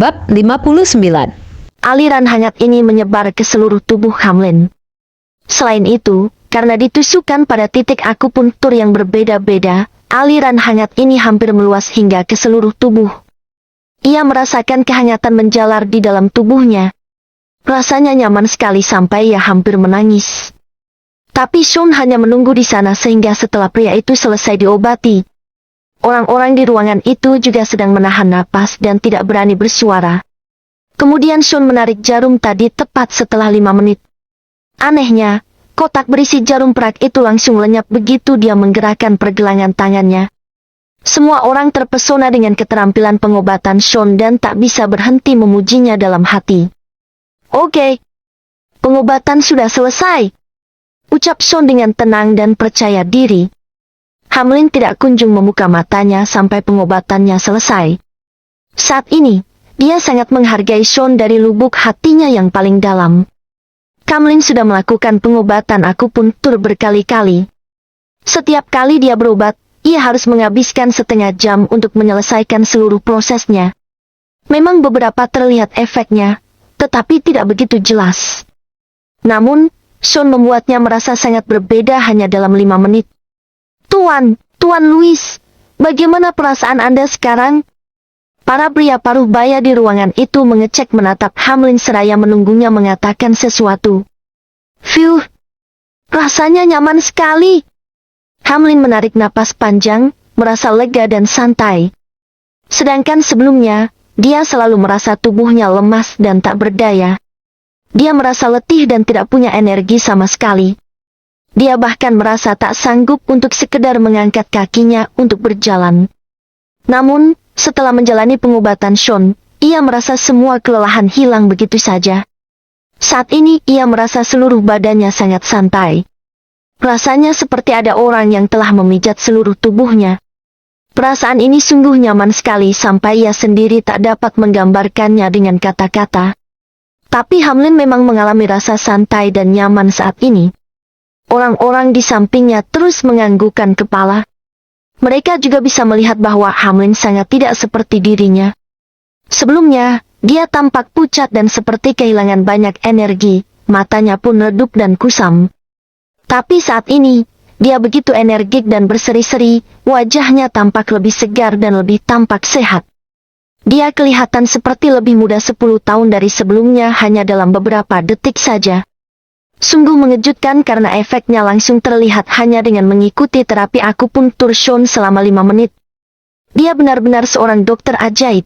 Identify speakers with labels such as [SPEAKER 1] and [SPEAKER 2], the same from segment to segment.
[SPEAKER 1] Bab 59.
[SPEAKER 2] Aliran hangat ini menyebar ke seluruh tubuh Hamlin. Selain itu, karena ditusukkan pada titik akupuntur yang berbeda-beda, aliran hangat ini hampir meluas hingga ke seluruh tubuh. Ia merasakan kehangatan menjalar di dalam tubuhnya. Rasanya nyaman sekali sampai ia hampir menangis. Tapi Sean hanya menunggu di sana sehingga setelah pria itu selesai diobati. Orang-orang di ruangan itu juga sedang menahan napas dan tidak berani bersuara. Kemudian Sean menarik jarum tadi tepat setelah 5 menit. Anehnya, kotak berisi jarum perak itu langsung lenyap begitu dia menggerakkan pergelangan tangannya. Semua orang terpesona dengan keterampilan pengobatan Sean dan tak bisa berhenti memujinya dalam hati. Oke, pengobatan sudah selesai, ucap Sean dengan tenang dan percaya diri. Hamlin tidak kunjung membuka matanya sampai pengobatannya selesai. Saat ini, dia sangat menghargai Sean dari lubuk hatinya yang paling dalam. Hamlin sudah melakukan pengobatan akupuntur berkali-kali. Setiap kali dia berobat, ia harus menghabiskan setengah jam untuk menyelesaikan seluruh prosesnya. Memang beberapa terlihat efeknya, tetapi tidak begitu jelas. Namun, Sean membuatnya merasa sangat berbeda hanya dalam 5 menit. Tuan Louis, bagaimana perasaan Anda sekarang? Para pria paruh baya di ruangan itu mengecek menatap Hamlin seraya menunggunya mengatakan sesuatu. Phew, rasanya nyaman sekali. Hamlin menarik napas panjang, merasa lega dan santai. Sedangkan sebelumnya, dia selalu merasa tubuhnya lemas dan tak berdaya. Dia merasa letih dan tidak punya energi sama sekali. Dia bahkan merasa tak sanggup untuk sekedar mengangkat kakinya untuk berjalan. Namun, setelah menjalani pengobatan Sean, ia merasa semua kelelahan hilang begitu saja. Saat ini ia merasa seluruh badannya sangat santai. Rasanya seperti ada orang yang telah memijat seluruh tubuhnya. Perasaan ini sungguh nyaman sekali sampai ia sendiri tak dapat menggambarkannya dengan kata-kata. Tapi Hamlin memang mengalami rasa santai dan nyaman saat ini. Orang-orang di sampingnya terus menganggukkan kepala. Mereka juga bisa melihat bahwa Hamlin sangat tidak seperti dirinya. Sebelumnya, dia tampak pucat dan seperti kehilangan banyak energi, matanya pun redup dan kusam. Tapi saat ini, dia begitu energik dan berseri-seri, wajahnya tampak lebih segar dan lebih tampak sehat. Dia kelihatan seperti lebih muda 10 tahun dari sebelumnya hanya dalam beberapa detik saja. Sungguh mengejutkan karena efeknya langsung terlihat hanya dengan mengikuti terapi akupuntur Sean selama 5 menit. Dia benar-benar seorang dokter ajaib.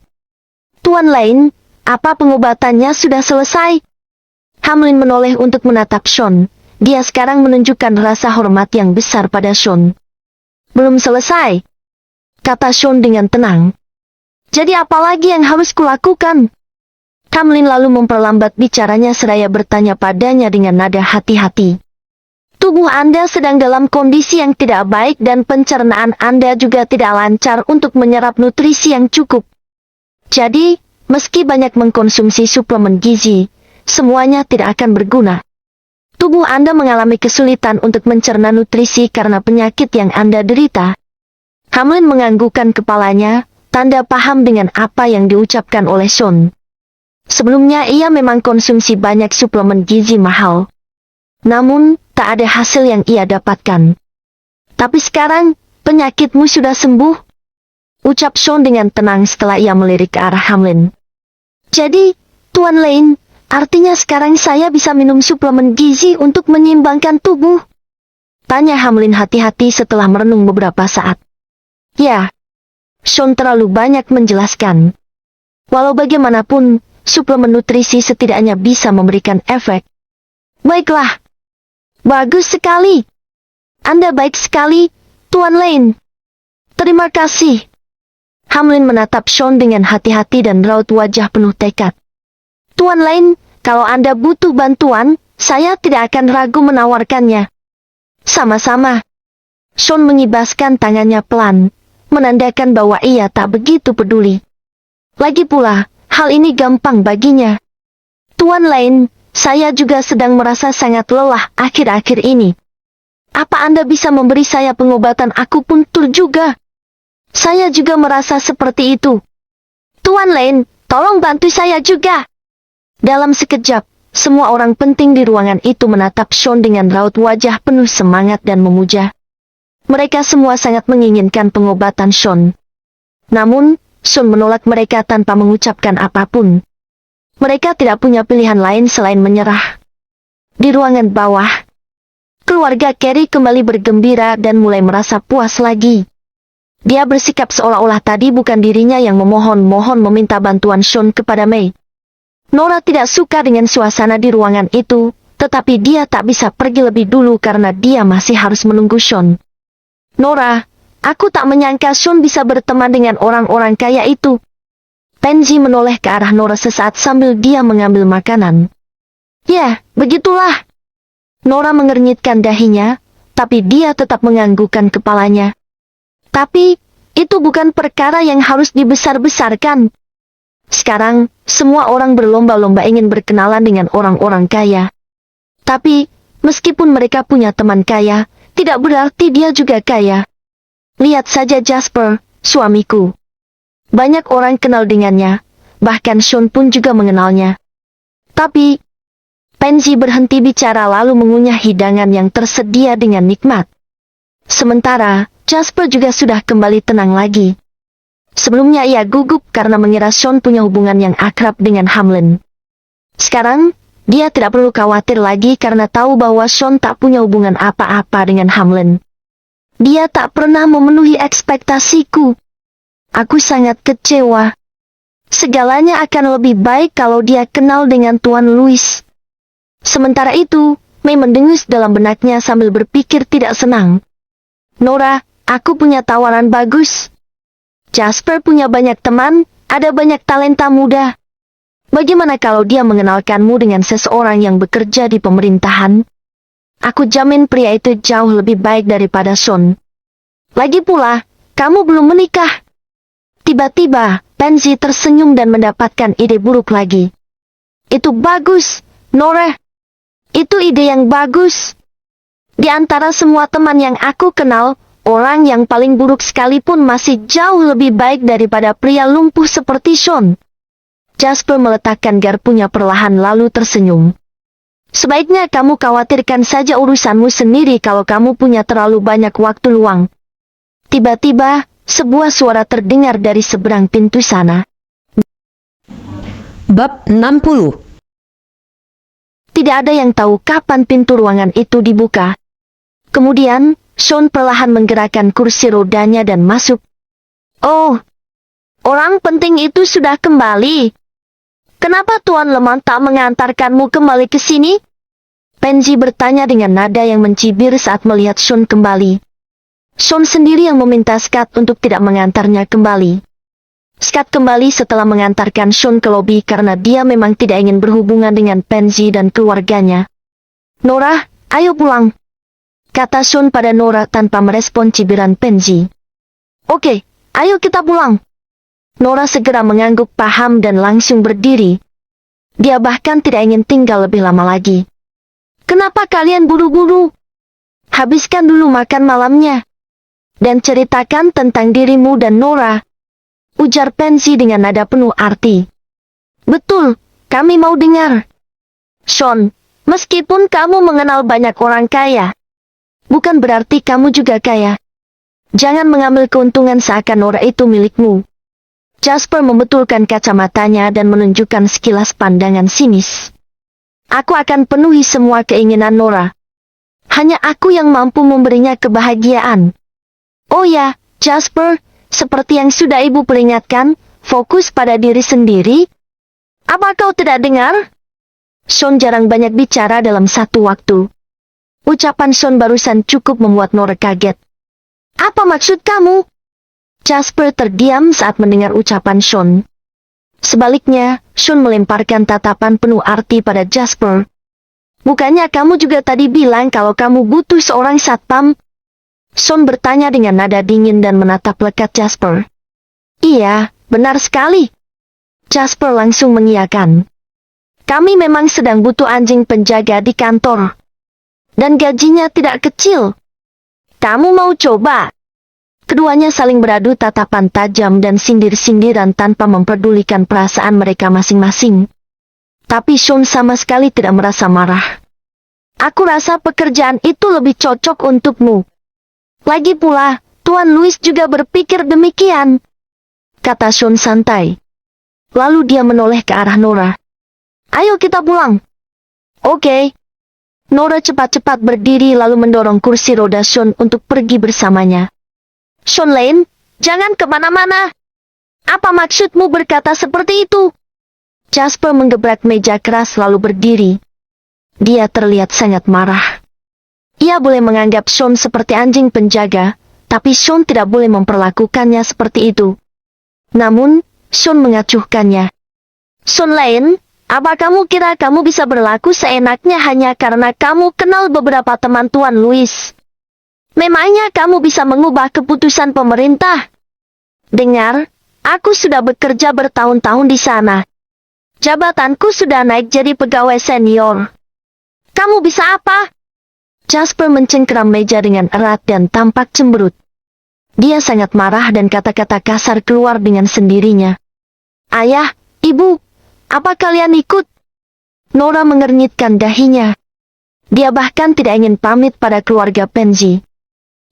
[SPEAKER 2] Tuan Lane, apa pengobatannya sudah selesai? Hamlin menoleh untuk menatap Sean. Dia sekarang menunjukkan rasa hormat yang besar pada Sean. Belum selesai, kata Sean dengan tenang. Jadi apa lagi yang harus kulakukan? Hamlin lalu memperlambat bicaranya seraya bertanya padanya dengan nada hati-hati. Tubuh Anda sedang dalam kondisi yang tidak baik dan pencernaan Anda juga tidak lancar untuk menyerap nutrisi yang cukup. Jadi, meski banyak mengkonsumsi suplemen gizi, semuanya tidak akan berguna. Tubuh Anda mengalami kesulitan untuk mencerna nutrisi karena penyakit yang Anda derita. Hamlin menganggukkan kepalanya, tanda paham dengan apa yang diucapkan oleh Sean. Sebelumnya ia memang konsumsi banyak suplemen gizi mahal. Namun, tak ada hasil yang ia dapatkan. Tapi sekarang, penyakitmu sudah sembuh, ucap Sean dengan tenang setelah ia melirik ke arah Hamlin. Jadi, Tuan Lane, artinya sekarang saya bisa minum suplemen gizi untuk menyeimbangkan tubuh? Tanya Hamlin hati-hati setelah merenung beberapa saat. Ya, Sean terlalu banyak menjelaskan. Walau bagaimanapun, suplemen nutrisi setidaknya bisa memberikan efek. Baiklah. Bagus sekali. Anda baik sekali, Tuan Lane. Terima kasih. Hamlin menatap Sean dengan hati-hati dan raut wajah penuh tekad. Tuan Lane, kalau Anda butuh bantuan, saya tidak akan ragu menawarkannya. Sama-sama. Sean mengibaskan tangannya pelan, menandakan bahwa ia tak begitu peduli. Lagi pula, hal ini gampang baginya. Tuan Lane, saya juga sedang merasa sangat lelah akhir-akhir ini. Apa Anda bisa memberi saya pengobatan akupuntur juga? Saya juga merasa seperti itu. Tuan Lane, Tolong bantu saya juga. Dalam sekejap, semua orang penting di ruangan itu menatap Sean dengan raut wajah penuh semangat dan memuja. Mereka semua sangat menginginkan pengobatan Sean. Namun, Sean menolak mereka tanpa mengucapkan apapun. Mereka tidak punya pilihan lain selain menyerah. Di ruangan bawah, keluarga Carrie kembali bergembira dan mulai merasa puas lagi. Dia bersikap seolah-olah tadi bukan dirinya yang memohon-mohon meminta bantuan Sean kepada May. Nora tidak suka dengan suasana di ruangan itu, tetapi dia tak bisa pergi lebih dulu karena dia masih harus menunggu Sean. Nora, aku tak menyangka Sean bisa berteman dengan orang-orang kaya itu. Pansy menoleh ke arah Nora sesaat sambil dia mengambil makanan. Ya, begitulah. Nora mengernyitkan dahinya, tapi dia tetap menganggukkan kepalanya. Tapi, itu bukan perkara yang harus dibesar-besarkan. Sekarang, semua orang berlomba-lomba ingin berkenalan dengan orang-orang kaya. Tapi, meskipun mereka punya teman kaya, tidak berarti dia juga kaya. Lihat saja Jasper, suamiku. Banyak orang kenal dengannya, bahkan Sean pun juga mengenalnya. Tapi, Pansy berhenti bicara lalu mengunyah hidangan yang tersedia dengan nikmat. Sementara, Jasper juga sudah kembali tenang lagi. Sebelumnya ia gugup karena mengira Sean punya hubungan yang akrab dengan Hamlin. Sekarang, dia tidak perlu khawatir lagi karena tahu bahwa Sean tak punya hubungan apa-apa dengan Hamlin. Dia tak pernah memenuhi ekspektasiku. Aku sangat kecewa. Segalanya akan lebih baik kalau dia kenal dengan Tuan Louis. Sementara itu, May mendengus dalam benaknya sambil berpikir tidak senang. Nora, aku punya tawaran bagus. Jasper punya banyak teman, ada banyak talenta muda. Bagaimana kalau dia mengenalkanmu dengan seseorang yang bekerja di pemerintahan? Aku jamin pria itu jauh lebih baik daripada Sean. Lagi pula, kamu belum menikah. Tiba-tiba, Pansy tersenyum dan mendapatkan ide buruk lagi. Itu bagus, Nora. Itu ide yang bagus. Di antara semua teman yang aku kenal, orang yang paling buruk sekalipun masih jauh lebih baik daripada pria lumpuh seperti Sean. Jasper meletakkan garpunya perlahan lalu tersenyum. Sebaiknya kamu khawatirkan saja urusanmu sendiri kalau kamu punya terlalu banyak waktu luang. Tiba-tiba, sebuah suara terdengar dari seberang pintu sana.
[SPEAKER 1] Bab 60.
[SPEAKER 2] Tidak ada yang tahu kapan pintu ruangan itu dibuka. Kemudian, Sean perlahan menggerakkan kursi rodanya dan masuk. Oh, orang penting itu sudah kembali. Kenapa Tuan Lemon tak mengantarkanmu kembali ke sini? Pansy bertanya dengan nada yang mencibir saat melihat Sean kembali. Sean sendiri yang meminta Scott untuk tidak mengantarnya kembali. Scott kembali setelah mengantarkan Sean ke lobi karena dia memang tidak ingin berhubungan dengan Pansy dan keluarganya. Nora, ayo pulang, kata Sean pada Nora tanpa merespon cibiran Pansy. Oke, ayo kita pulang. Nora segera mengangguk paham dan langsung berdiri. Dia bahkan tidak ingin tinggal lebih lama lagi. Kenapa kalian buru-buru? Habiskan dulu makan malamnya. Dan ceritakan tentang dirimu dan Nora, ujar Pansy dengan nada penuh arti. Betul, kami mau dengar. Sean, meskipun kamu mengenal banyak orang kaya, bukan berarti kamu juga kaya. Jangan mengambil keuntungan seakan Nora itu milikmu. Jasper membetulkan kacamatanya dan menunjukkan sekilas pandangan sinis. Aku akan penuhi semua keinginan Nora. Hanya aku yang mampu memberinya kebahagiaan. Oh ya, Jasper, seperti yang sudah ibu peringatkan, fokus pada diri sendiri. Apa kau tidak dengar? Sean jarang banyak bicara dalam satu waktu. Ucapan Sean barusan cukup membuat Nora kaget. Apa maksud kamu? Jasper terdiam saat mendengar ucapan Sean. Sebaliknya, Sean melemparkan tatapan penuh arti pada Jasper. Bukannya kamu juga tadi bilang kalau kamu butuh seorang satpam? Sean bertanya dengan nada dingin dan menatap lekat Jasper. Iya, benar sekali. Jasper langsung mengiyakan. Kami memang sedang butuh anjing penjaga di kantor. Dan gajinya tidak kecil. Kamu mau coba? Keduanya saling beradu tatapan tajam dan sindir-sindiran tanpa memperdulikan perasaan mereka masing-masing. Tapi Sean sama sekali tidak merasa marah. Aku rasa pekerjaan itu lebih cocok untukmu. Lagi pula, Tuan Louis juga berpikir demikian, kata Sean santai. Lalu dia menoleh ke arah Nora. Ayo kita pulang. Oke. Nora cepat-cepat berdiri lalu mendorong kursi roda Sean untuk pergi bersamanya. Sean Lane, jangan kemana-mana. Apa maksudmu berkata seperti itu? Jasper menggebrak meja keras lalu berdiri. Dia terlihat sangat marah. Ia boleh menganggap Sean seperti anjing penjaga, tapi Sean tidak boleh memperlakukannya seperti itu. Namun, Sean mengacuhkannya. Sean Lane, apa kamu kira kamu bisa berlaku seenaknya hanya karena kamu kenal beberapa teman Tuan Louis? Memangnya kamu bisa mengubah keputusan pemerintah? Dengar, aku sudah bekerja bertahun-tahun di sana. Jabatanku sudah naik jadi pegawai senior. Kamu bisa apa? Jasper mencengkeram meja dengan erat dan tampak cemberut. Dia sangat marah dan kata-kata kasar keluar dengan sendirinya. Ayah, ibu, apa kalian ikut? Nora mengernyitkan dahinya. Dia bahkan tidak ingin pamit pada keluarga Pansy.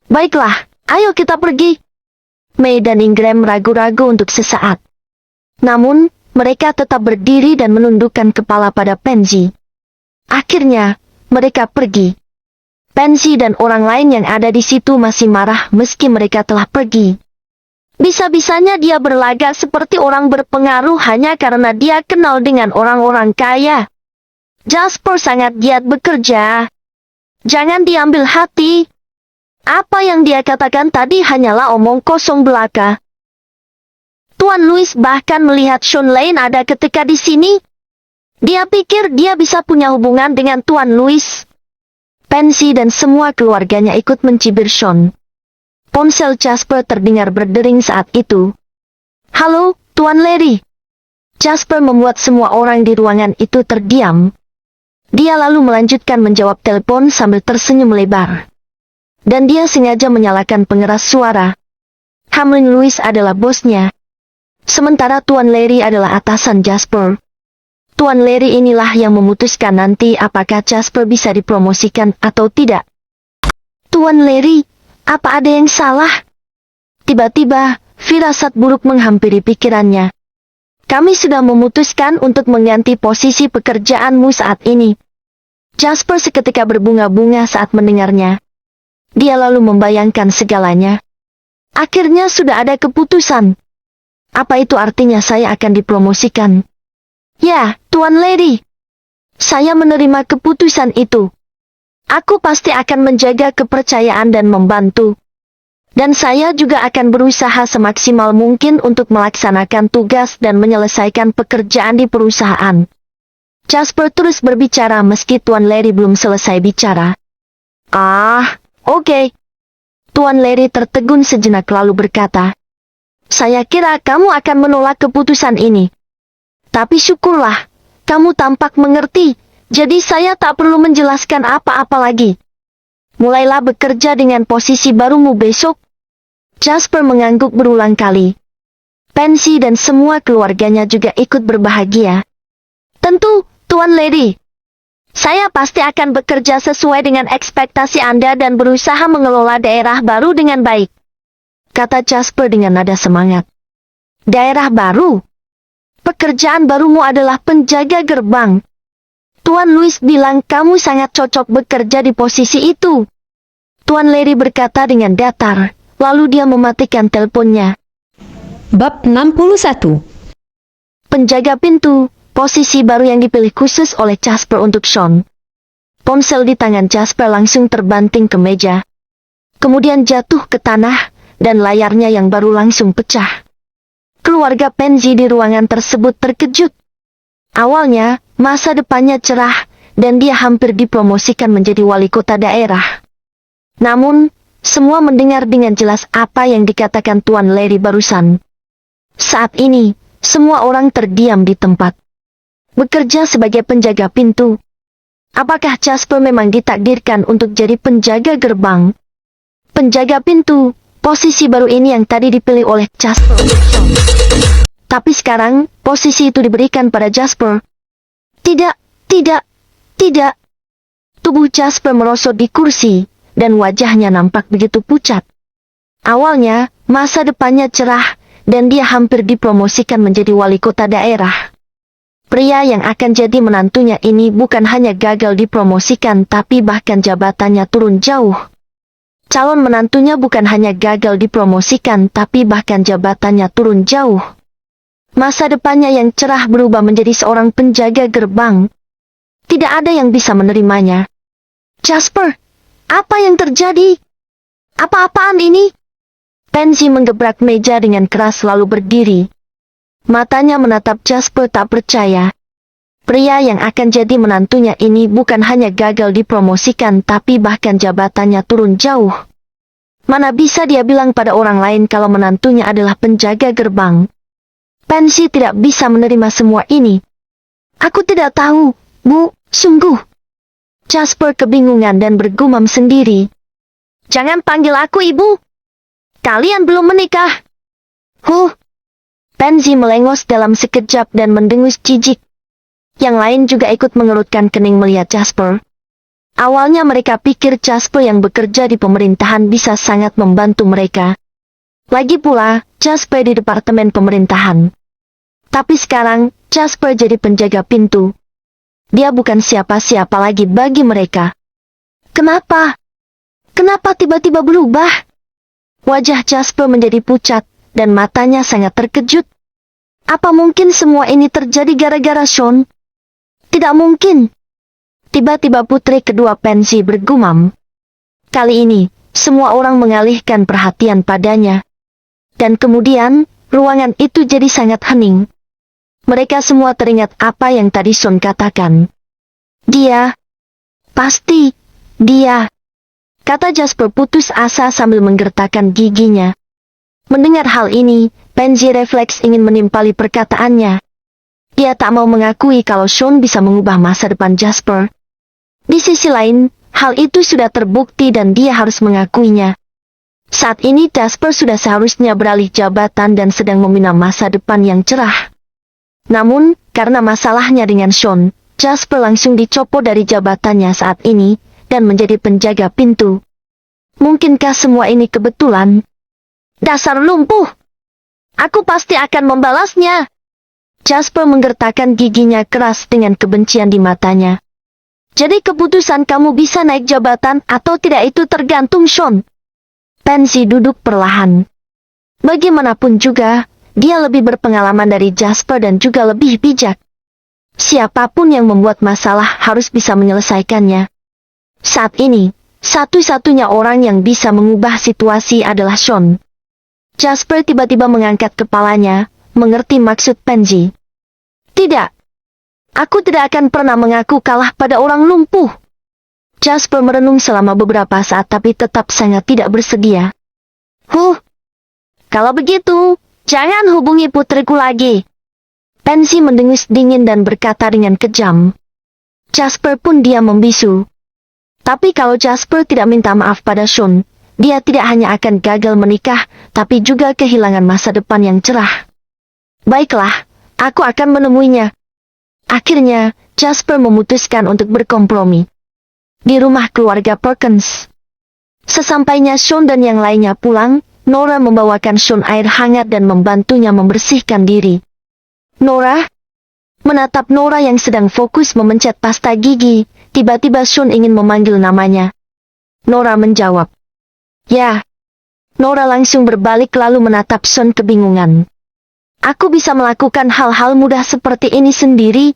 [SPEAKER 2] Baiklah, ayo kita pergi. May dan Ingram ragu-ragu untuk sesaat. Namun, mereka tetap berdiri dan menundukkan kepala pada Pansy. Akhirnya, mereka pergi. Pansy dan orang lain yang ada di situ masih marah meski mereka telah pergi. Bisa-bisanya dia berlagak seperti orang berpengaruh hanya karena dia kenal dengan orang-orang kaya. Jasper sangat giat bekerja. Jangan diambil hati. Apa yang dia katakan tadi hanyalah omong kosong belaka. Tuan Louis bahkan melihat Sean Lane ada ketika di sini. Dia pikir dia bisa punya hubungan dengan Tuan Louis. Pansy dan semua keluarganya ikut mencibir Sean. Ponsel Jasper terdengar berdering saat itu. Halo, Tuan Larry. Jasper membuat semua orang di ruangan itu terdiam. Dia lalu melanjutkan menjawab telepon sambil tersenyum lebar. Dan dia sengaja menyalakan pengeras suara. Hamlin Louis adalah bosnya. Sementara Tuan Larry adalah atasan Jasper. Tuan Larry inilah yang memutuskan nanti apakah Jasper bisa dipromosikan atau tidak. Tuan Larry, apa ada yang salah? Tiba-tiba, firasat buruk menghampiri pikirannya. Kami sudah memutuskan untuk mengganti posisi pekerjaanmu saat ini. Jasper seketika berbunga-bunga saat mendengarnya. Dia lalu membayangkan segalanya. Akhirnya sudah ada keputusan. Apa itu artinya saya akan dipromosikan? Ya, Tuan Larry. Saya menerima keputusan itu. Aku pasti akan menjaga kepercayaan dan membantu. Dan saya juga akan berusaha semaksimal mungkin untuk melaksanakan tugas dan menyelesaikan pekerjaan di perusahaan. Jasper terus berbicara meski Tuan Larry belum selesai bicara. Oke. Tuan Larry tertegun sejenak lalu berkata, saya kira kamu akan menolak keputusan ini. Tapi syukurlah, kamu tampak mengerti, jadi saya tak perlu menjelaskan apa-apa lagi. Mulailah bekerja dengan posisi barumu besok. Jasper mengangguk berulang kali. Pansy dan semua keluarganya juga ikut berbahagia. Tentu, Tuan Larry. Saya pasti akan bekerja sesuai dengan ekspektasi Anda dan berusaha mengelola daerah baru dengan baik, kata Jasper dengan nada semangat. Daerah baru? Pekerjaan barumu adalah penjaga gerbang. Tuan Louis bilang kamu sangat cocok bekerja di posisi itu. Tuan Larry berkata dengan datar, lalu dia mematikan teleponnya.
[SPEAKER 1] Bab 61.
[SPEAKER 2] Penjaga pintu. Posisi baru yang dipilih khusus oleh Jasper untuk Sean. Ponsel di tangan Jasper langsung terbanting ke meja. Kemudian jatuh ke tanah, dan layarnya yang baru langsung pecah. Keluarga Pansy di ruangan tersebut terkejut. Awalnya, masa depannya cerah, dan dia hampir dipromosikan menjadi wali kota daerah. Namun, semua mendengar dengan jelas apa yang dikatakan Tuan Larry barusan. Saat ini, semua orang terdiam di tempat. Bekerja sebagai penjaga pintu. Apakah Jasper memang ditakdirkan untuk jadi penjaga gerbang? Penjaga pintu, Posisi baru ini yang tadi dipilih oleh Jasper untuk Sean. Tapi sekarang, posisi itu diberikan pada Jasper. Tidak, tidak, tidak. Tubuh Jasper merosot di kursi, dan wajahnya nampak begitu pucat. Awalnya, masa depannya cerah, dan dia hampir dipromosikan menjadi wali kota daerah. Pria yang akan jadi menantunya ini bukan hanya gagal dipromosikan tapi bahkan jabatannya turun jauh. Calon menantunya bukan hanya gagal dipromosikan tapi bahkan jabatannya turun jauh. Masa depannya yang cerah berubah menjadi seorang penjaga gerbang. Tidak ada yang bisa menerimanya. Jasper, apa yang terjadi? Apa-apaan ini? Pansy menggebrak meja dengan keras lalu berdiri. Matanya menatap Jasper tak percaya. Pria yang akan jadi menantunya ini bukan hanya gagal dipromosikan tapi bahkan jabatannya turun jauh. Mana bisa dia bilang pada orang lain kalau menantunya adalah penjaga gerbang? Pansy tidak bisa menerima semua ini. Aku tidak tahu, Bu, sungguh. Jasper kebingungan dan bergumam sendiri. Jangan panggil aku ibu. Kalian belum menikah. Pansy melengos dalam sekejap dan mendengus jijik. Yang lain juga ikut mengerutkan kening melihat Jasper. Awalnya mereka pikir Jasper yang bekerja di pemerintahan bisa sangat membantu mereka. Lagi pula, Jasper di departemen pemerintahan. Tapi sekarang, Jasper jadi penjaga pintu. Dia bukan siapa-siapa lagi bagi mereka. Kenapa? Kenapa tiba-tiba berubah? Wajah Jasper menjadi pucat, dan matanya sangat terkejut. Apa mungkin semua ini terjadi gara-gara Sean? Tidak mungkin. Tiba-tiba putri kedua Pansy bergumam. Kali ini, semua orang mengalihkan perhatian padanya. Dan kemudian, ruangan itu jadi sangat hening. Mereka semua teringat apa yang tadi Sean katakan. Dia. Pasti. Dia. Kata Jasper putus asa sambil menggertakkan giginya. Mendengar hal ini, Pansy refleks ingin menimpali perkataannya. Dia tak mau mengakui kalau Sean bisa mengubah masa depan Jasper. Di sisi lain, hal itu sudah terbukti dan dia harus mengakuinya. Saat ini Jasper sudah seharusnya beralih jabatan dan sedang membina masa depan yang cerah. Namun, karena masalahnya dengan Sean, Jasper langsung dicopot dari jabatannya saat ini, dan menjadi penjaga pintu. Mungkinkah semua ini kebetulan? Dasar lumpuh! Aku pasti akan membalasnya! Jasper menggertakkan giginya keras dengan kebencian di matanya. Jadi keputusan kamu bisa naik jabatan atau tidak itu tergantung Sean. Pansy duduk perlahan. Bagaimanapun juga, dia lebih berpengalaman dari Jasper dan juga lebih bijak. Siapapun yang membuat masalah harus bisa menyelesaikannya. Saat ini, satu-satunya orang yang bisa mengubah situasi adalah Sean. Jasper tiba-tiba mengangkat kepalanya, mengerti maksud Pansy. Tidak. Aku tidak akan pernah mengaku kalah pada orang lumpuh. Jasper merenung selama beberapa saat tapi tetap sangat tidak bersedia. Kalau begitu, jangan hubungi putriku lagi. Pansy mendengus dingin dan berkata dengan kejam. Jasper pun diam membisu. Tapi kalau Jasper tidak minta maaf pada Sean, dia tidak hanya akan gagal menikah, tapi juga kehilangan masa depan yang cerah. Baiklah, aku akan menemuinya. Akhirnya, Jasper memutuskan untuk berkompromi. Di rumah keluarga Perkins. Sesampainya Sean dan yang lainnya pulang, Nora membawakan Sean air hangat dan membantunya membersihkan diri. Nora? Menatap Nora yang sedang fokus memencet pasta gigi, tiba-tiba Sean ingin memanggil namanya. Nora menjawab. Ya. Nora langsung berbalik lalu menatap Sean kebingungan. Aku bisa melakukan hal-hal mudah seperti ini sendiri.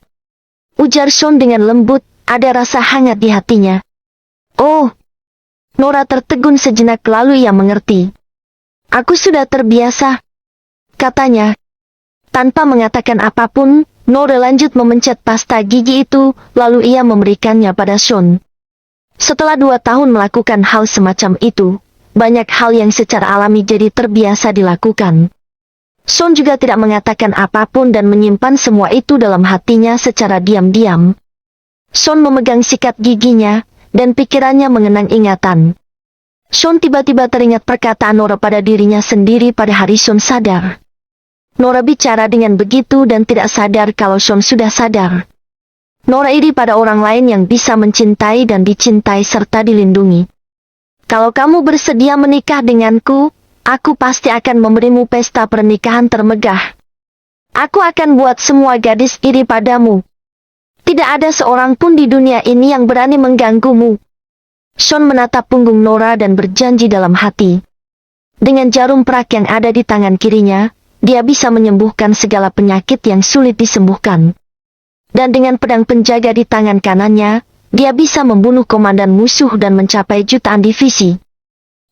[SPEAKER 2] Ujar Sean dengan lembut, ada rasa hangat di hatinya. Oh. Nora tertegun sejenak lalu ia mengerti. Aku sudah terbiasa. Katanya. Tanpa mengatakan apapun, Nora lanjut memencet pasta gigi itu, lalu ia memberikannya pada Sean. Setelah 2 tahun melakukan hal semacam itu, banyak hal yang secara alami jadi terbiasa dilakukan. Sean juga tidak mengatakan apapun dan menyimpan semua itu dalam hatinya secara diam-diam. Sean memegang sikat giginya, dan pikirannya mengenang ingatan. Sean tiba-tiba teringat perkataan Nora pada dirinya sendiri pada hari Sean sadar. Nora bicara dengan begitu dan tidak sadar kalau Sean sudah sadar. Nora iri pada orang lain yang bisa mencintai dan dicintai serta dilindungi. Kalau kamu bersedia menikah denganku, aku pasti akan memberimu pesta pernikahan termegah. Aku akan buat semua gadis iri padamu. Tidak ada seorang pun di dunia ini yang berani mengganggumu. Sean menatap punggung Nora dan berjanji dalam hati. Dengan jarum perak yang ada di tangan kirinya, dia bisa menyembuhkan segala penyakit yang sulit disembuhkan. Dan dengan pedang penjaga di tangan kanannya, dia bisa membunuh komandan musuh dan mencapai jutaan divisi.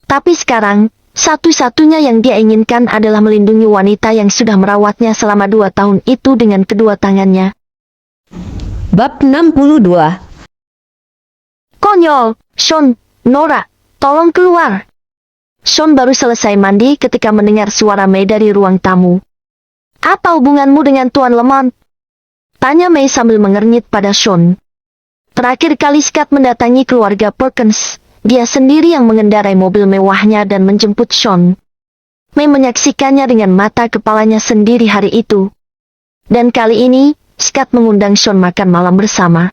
[SPEAKER 2] Tapi sekarang, satu-satunya yang dia inginkan adalah melindungi wanita yang sudah merawatnya selama 2 tahun itu dengan kedua tangannya.
[SPEAKER 1] Bab 62.
[SPEAKER 2] Konyol, Sean, Nora, tolong keluar. Sean baru selesai mandi ketika mendengar suara Mei dari ruang tamu. Apa hubunganmu dengan Tuan Lemont? Tanya Mei sambil mengernyit pada Sean. Terakhir kali Scott mendatangi keluarga Perkins, dia sendiri yang mengendarai mobil mewahnya dan menjemput Sean. Mei menyaksikannya dengan mata kepalanya sendiri hari itu. Dan kali ini, Scott mengundang Sean makan malam bersama.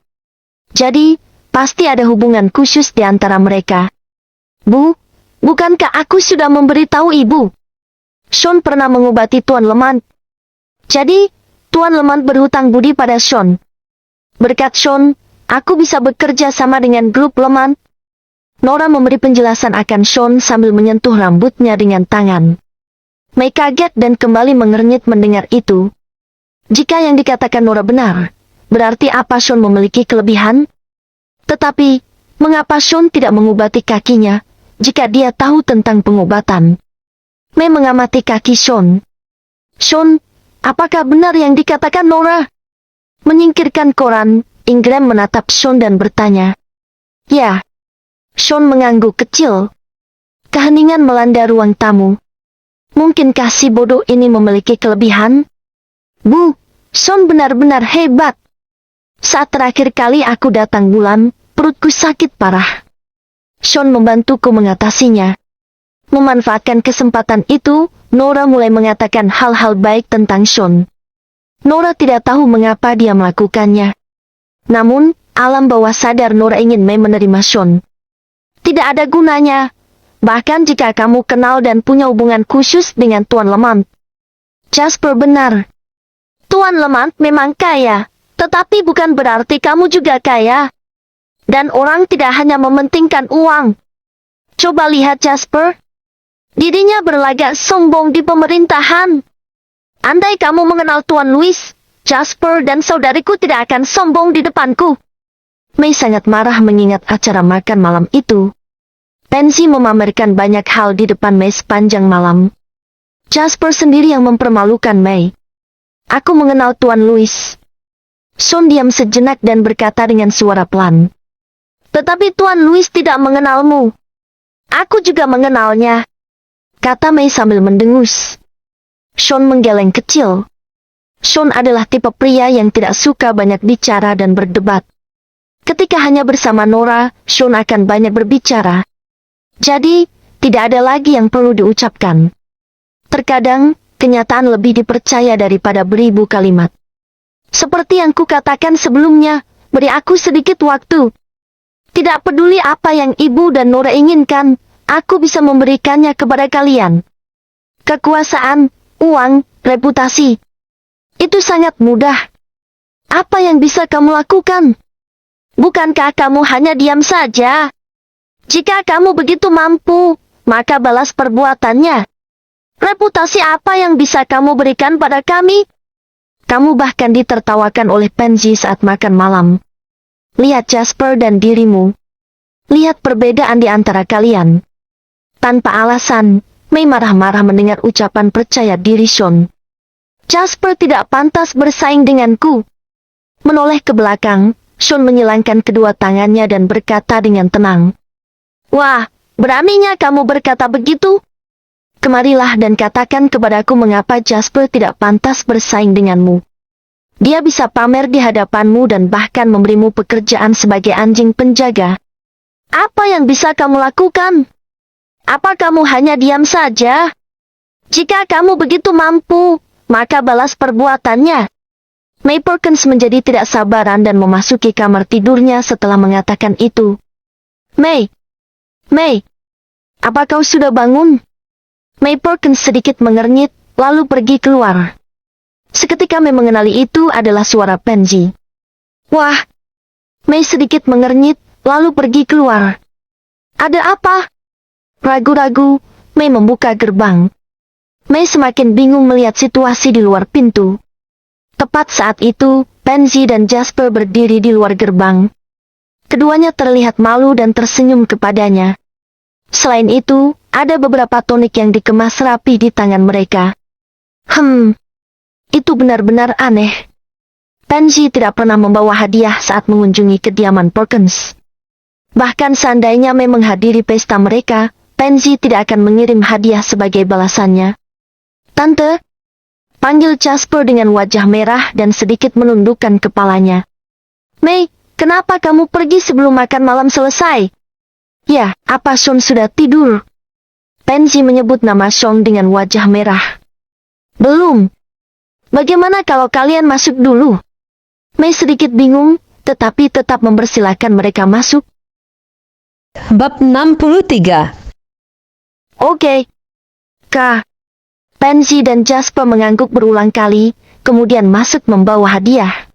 [SPEAKER 2] Jadi, pasti ada hubungan khusus di antara mereka. Bu, bukankah aku sudah memberitahu ibu? Sean pernah mengobati Tuan Lemont. Jadi, Tuan Lemont berhutang budi pada Sean. Berkat Sean, aku bisa bekerja sama dengan grup Lemont. Nora memberi penjelasan akan Sean sambil menyentuh rambutnya dengan tangan. Mei kaget dan kembali mengernyit mendengar itu. Jika yang dikatakan Nora benar, berarti apa Sean memiliki kelebihan? Tetapi, mengapa Sean tidak mengobati kakinya, jika dia tahu tentang pengobatan? Mei mengamati kaki Sean. Sean, apakah benar yang dikatakan Nora? Menyingkirkan koran, Ingram menatap Sean dan bertanya. Ya. Sean mengangguk kecil. Keheningan melanda ruang tamu. Mungkinkah si bodoh ini memiliki kelebihan? Bu, Sean benar-benar hebat. Saat terakhir kali aku datang bulan, perutku sakit parah. Sean membantuku mengatasinya. Memanfaatkan kesempatan itu, Nora mulai mengatakan hal-hal baik tentang Sean. Nora tidak tahu mengapa dia melakukannya. Namun, alam bawah sadar Nora ingin Mei menerima Sean. Tidak ada gunanya, bahkan jika kamu kenal dan punya hubungan khusus dengan Tuan Lemont. Jasper benar. Tuan Lemont memang kaya, tetapi bukan berarti kamu juga kaya. Dan orang tidak hanya mementingkan uang. Coba lihat Jasper. Dirinya berlagak sombong di pemerintahan. Andai kamu mengenal Tuan Louis, Jasper dan saudariku tidak akan sombong di depanku. Mei sangat marah mengingat acara makan malam itu. Pansy memamerkan banyak hal di depan Mei sepanjang malam. Jasper sendiri yang mempermalukan Mei. Aku mengenal Tuan Louis. Sean diam sejenak dan berkata dengan suara pelan. Tetapi Tuan Louis tidak mengenalmu. Aku juga mengenalnya, kata Mei sambil mendengus. Sean menggeleng kecil. Sean adalah tipe pria yang tidak suka banyak bicara dan berdebat. Ketika hanya bersama Nora, Sean akan banyak berbicara. Jadi, tidak ada lagi yang perlu diucapkan. Terkadang, kenyataan lebih dipercaya daripada beribu kalimat. Seperti yang kukatakan sebelumnya, beri aku sedikit waktu. Tidak peduli apa yang ibu dan Nora inginkan, aku bisa memberikannya kepada kalian. Kekuasaan, uang, reputasi. Itu sangat mudah. Apa yang bisa kamu lakukan? Bukankah kamu hanya diam saja? Jika kamu begitu mampu, maka balas perbuatannya. Reputasi apa yang bisa kamu berikan pada kami? Kamu bahkan ditertawakan oleh Pansy saat makan malam. Lihat Jasper dan dirimu. Lihat perbedaan di antara kalian. Tanpa alasan, Mei marah-marah mendengar ucapan percaya diri Sean. Jasper tidak pantas bersaing denganku. Menoleh ke belakang, Sean menyilangkan kedua tangannya dan berkata dengan tenang. Wah, beraninya kamu berkata begitu? Kemarilah dan katakan kepadaku mengapa Jasper tidak pantas bersaing denganmu. Dia bisa pamer di hadapanmu dan bahkan memberimu pekerjaan sebagai anjing penjaga. Apa yang bisa kamu lakukan? Apa kamu hanya diam saja? Jika kamu begitu mampu, maka balas perbuatannya. May Perkins menjadi tidak sabaran dan memasuki kamar tidurnya setelah mengatakan itu. May, apa kau sudah bangun? May Perkins sedikit mengernyit, lalu pergi keluar. Seketika May mengenali itu adalah suara Pansy. Wah! May sedikit mengernyit, lalu pergi keluar. Ada apa? Ragu-ragu, May membuka gerbang. May semakin bingung melihat situasi di luar pintu. Tepat saat itu, Pansy dan Jasper berdiri di luar gerbang. Keduanya terlihat malu dan tersenyum kepadanya. Selain itu, ada beberapa tonik yang dikemas rapi di tangan mereka. Itu benar-benar aneh. Pansy tidak pernah membawa hadiah saat mengunjungi kediaman Perkins. Bahkan seandainya May menghadiri pesta mereka, Pansy tidak akan mengirim hadiah sebagai balasannya. Tante, panggil Jasper dengan wajah merah dan sedikit menundukkan kepalanya. May, kenapa kamu pergi sebelum makan malam selesai? Ya, apa Sean sudah tidur? Pansy menyebut nama Sean dengan wajah merah. Belum. Bagaimana kalau kalian masuk dulu? May sedikit bingung, tetapi tetap mempersilahkan mereka masuk.
[SPEAKER 1] Bab 63.
[SPEAKER 2] Oke. Kak. Pansy dan Jasper mengangguk berulang kali, kemudian masuk membawa hadiah.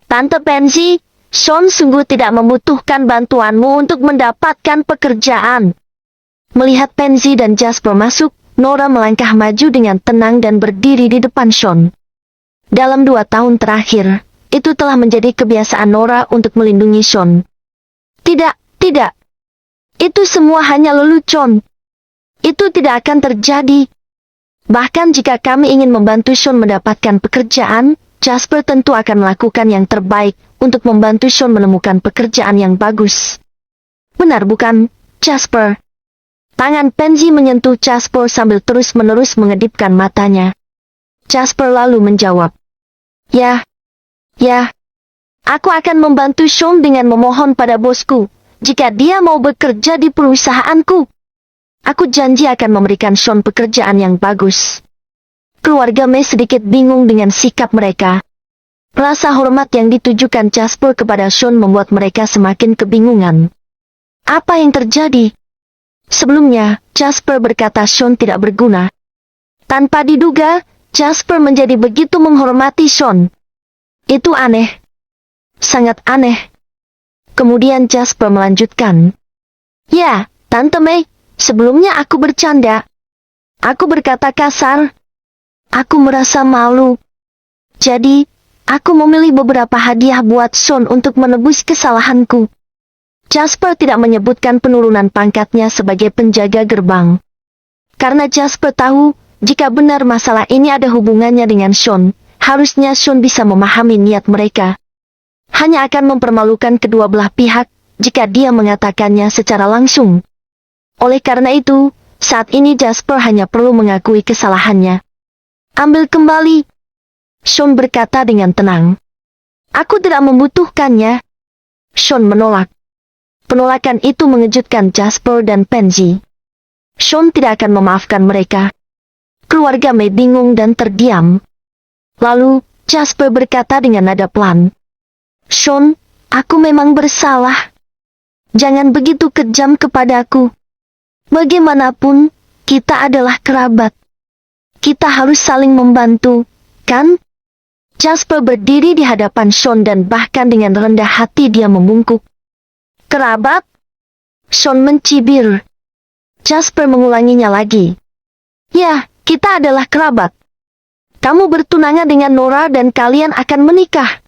[SPEAKER 2] Tante Pansy, Sean sungguh tidak membutuhkan bantuanmu untuk mendapatkan pekerjaan. Melihat Pansy dan Jasper masuk, Nora melangkah maju dengan tenang dan berdiri di depan Sean. Dalam 2 tahun terakhir, itu telah menjadi kebiasaan Nora untuk melindungi Sean. Tidak. Itu semua hanya lelucon. Itu tidak akan terjadi. Bahkan jika kami ingin membantu Sean mendapatkan pekerjaan, Jasper tentu akan melakukan yang terbaik untuk membantu Sean menemukan pekerjaan yang bagus. Benar bukan, Jasper? Tangan Pansy menyentuh Jasper sambil terus-menerus mengedipkan matanya. Jasper lalu menjawab. Ya. Aku akan membantu Sean dengan memohon pada bosku, jika dia mau bekerja di perusahaanku. Aku janji akan memberikan Sean pekerjaan yang bagus. Keluarga May sedikit bingung dengan sikap mereka. Rasa hormat yang ditujukan Jasper kepada Sean membuat mereka semakin kebingungan. Apa yang terjadi? Sebelumnya, Jasper berkata Sean tidak berguna. Tanpa diduga, Jasper menjadi begitu menghormati Sean. Itu aneh. Sangat aneh. Kemudian Jasper melanjutkan. Ya, Tante May. Sebelumnya aku bercanda. Aku berkata kasar. Aku merasa malu. Jadi, aku memilih beberapa hadiah buat Sean untuk menebus kesalahanku. Jasper tidak menyebutkan penurunan pangkatnya sebagai penjaga gerbang. Karena Jasper tahu, jika benar masalah ini ada hubungannya dengan Sean, harusnya Sean bisa memahami niat mereka. Hanya akan mempermalukan kedua belah pihak, jika dia mengatakannya secara langsung. Oleh karena itu, saat ini Jasper hanya perlu mengakui kesalahannya. Ambil kembali. Sean berkata dengan tenang. Aku tidak membutuhkannya. Sean menolak. Penolakan itu mengejutkan Jasper dan Pansy. Sean tidak akan memaafkan mereka. Keluarga May bingung dan terdiam. Lalu, Jasper berkata dengan nada pelan. Sean, aku memang bersalah. Jangan begitu kejam kepadaku. Bagaimanapun, kita adalah kerabat. Kita harus saling membantu, kan? Jasper berdiri di hadapan Sean dan bahkan dengan rendah hati dia membungkuk. Kerabat? Sean mencibir. Jasper mengulanginya lagi. Ya, kita adalah kerabat. Kamu bertunangan dengan Nora dan kalian akan menikah.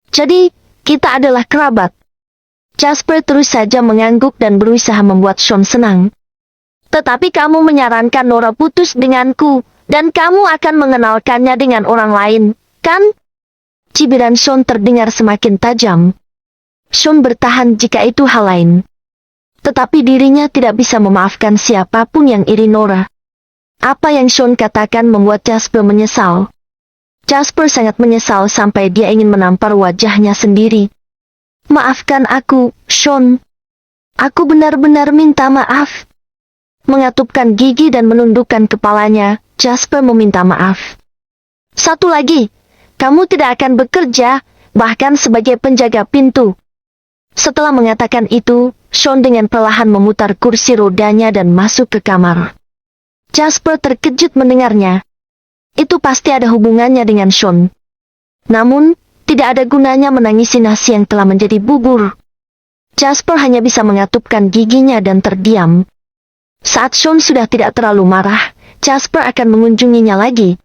[SPEAKER 2] Jadi, kita adalah kerabat. Jasper terus saja mengangguk dan berusaha membuat Sean senang. Tetapi kamu menyarankan Nora putus denganku, dan kamu akan mengenalkannya dengan orang lain, kan? Cibiran Sean terdengar semakin tajam. Sean bertahan jika itu hal lain. Tetapi dirinya tidak bisa memaafkan siapapun yang iri Nora. Apa yang Sean katakan membuat Jasper menyesal. Jasper sangat menyesal sampai dia ingin menampar wajahnya sendiri. Maafkan aku, Sean. Aku benar-benar minta maaf. Mengatupkan gigi dan menundukkan kepalanya, Jasper meminta maaf. Satu lagi, kamu tidak akan bekerja, bahkan sebagai penjaga pintu. Setelah mengatakan itu, Sean dengan perlahan memutar kursi rodanya dan masuk ke kamar. Jasper terkejut mendengarnya. Itu pasti ada hubungannya dengan Sean. Namun, tidak ada gunanya menangisi nasi yang telah menjadi bubur. Jasper hanya bisa mengatupkan giginya dan terdiam. Saat Sean sudah tidak terlalu marah, Jasper akan mengunjunginya lagi.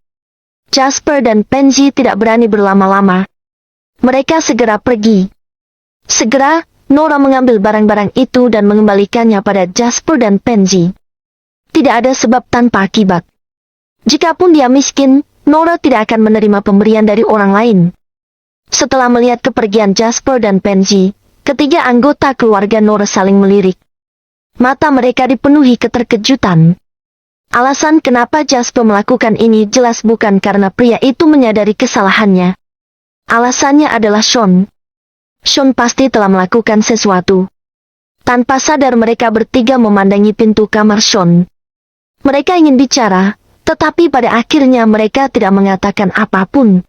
[SPEAKER 2] Jasper dan Pansy tidak berani berlama-lama. Mereka segera pergi. Segera, Nora mengambil barang-barang itu dan mengembalikannya pada Jasper dan Pansy. Tidak ada sebab tanpa akibat. Jikapun dia miskin, Nora tidak akan menerima pemberian dari orang lain. Setelah melihat kepergian Jasper dan Pansy, ketiga anggota keluarga Nora saling melirik. Mata mereka dipenuhi keterkejutan. Alasan kenapa Jasper melakukan ini jelas bukan karena pria itu menyadari kesalahannya. Alasannya adalah Sean. Sean pasti telah melakukan sesuatu. Tanpa sadar mereka bertiga memandangi pintu kamar Sean. Mereka ingin bicara, tetapi pada akhirnya mereka tidak mengatakan apapun.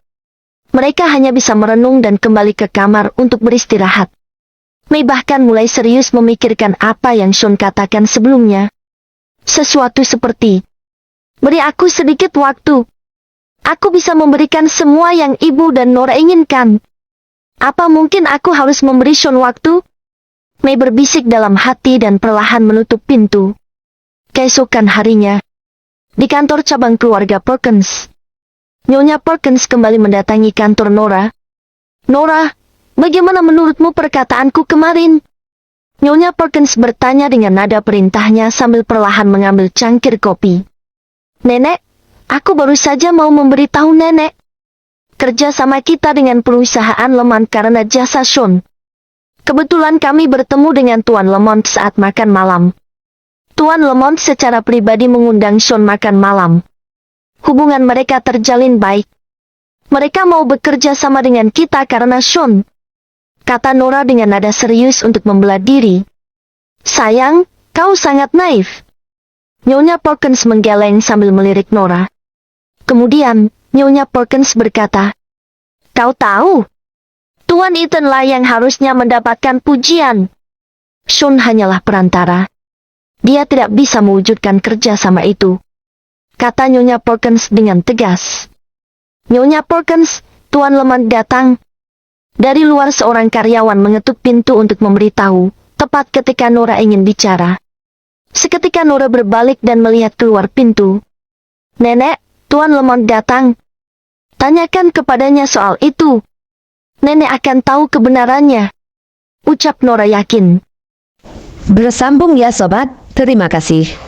[SPEAKER 2] Mereka hanya bisa merenung dan kembali ke kamar untuk beristirahat. May bahkan mulai serius memikirkan apa yang Sean katakan sebelumnya. Sesuatu seperti, beri aku sedikit waktu. Aku bisa memberikan semua yang ibu dan Nora inginkan. Apa mungkin aku harus memberi Sean waktu? May berbisik dalam hati dan perlahan menutup pintu. Keesokan harinya, di kantor cabang keluarga Perkins, Nyonya Perkins kembali mendatangi kantor Nora. Nora, bagaimana menurutmu perkataanku kemarin? Nyonya Perkins bertanya dengan nada perintahnya sambil perlahan mengambil cangkir kopi. Nenek, aku baru saja mau memberitahu nenek. Kerja sama kita dengan perusahaan Lemont karena jasa Sean. Kebetulan kami bertemu dengan Tuan Lemont saat makan malam. Tuan Lemont secara pribadi mengundang Sean makan malam. Hubungan mereka terjalin baik. Mereka mau bekerja sama dengan kita karena Sean, kata Nora dengan nada serius untuk membela diri. Sayang, kau sangat naif. Nyonya Perkins menggeleng sambil melirik Nora. Kemudian, Nyonya Perkins berkata, kau tahu, Tuan Ethan lah yang harusnya mendapatkan pujian. Sean hanyalah perantara. Dia tidak bisa mewujudkan kerja sama itu, kata Nyonya Perkins dengan tegas. Nyonya Perkins, Tuan Lemont datang. Dari luar seorang karyawan mengetuk pintu untuk memberitahu, tepat ketika Nora ingin bicara. Seketika Nora berbalik dan melihat keluar pintu. Nenek, Tuan Lemont datang. Tanyakan kepadanya soal itu. Nenek akan tahu kebenarannya, ucap Nora yakin.
[SPEAKER 1] Bersambung ya sobat, terima kasih.